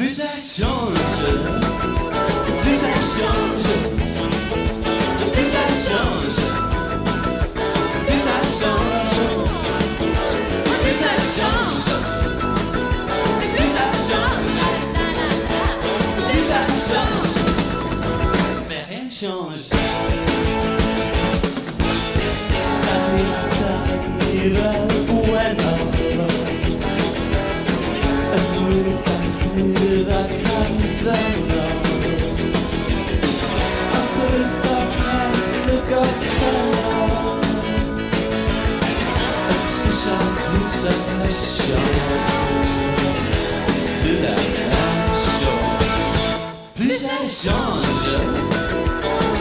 Plus ça change, plus ça change, plus ça change, plus ça change, plus ça change, plus ça change, plus ça change, mais rien ne change. Plus ça change,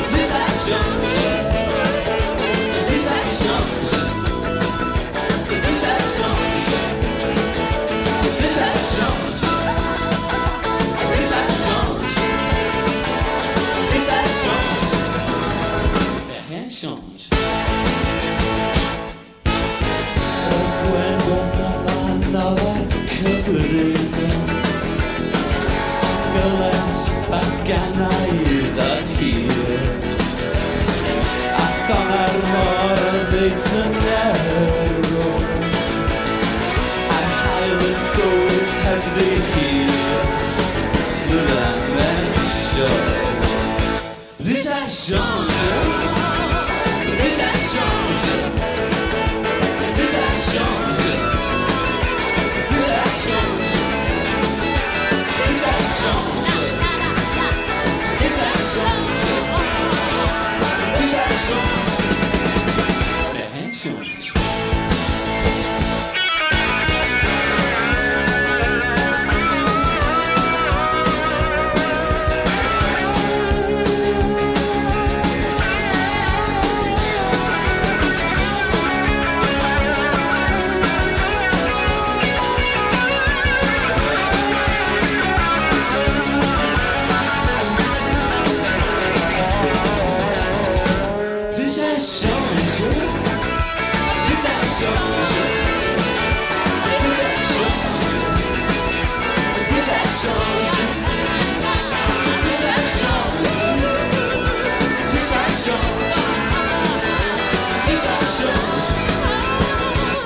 plus ça change, plus ça change, plus ça change, plus ça change, plus ça change, plus ça change, mais rien ne change. Plus ça change, plus ça change, plus ça change, plus ça change, plus ça change, plus ça change, plus ça change, mais rien ne change.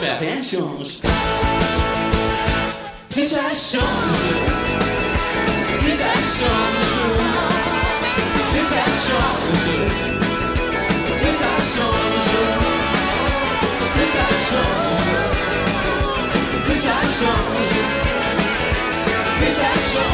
Mais rien change. Plus ça change, plus ça change, plus ça change, plus ça change, plus ça change, plus ça change, plus ça change.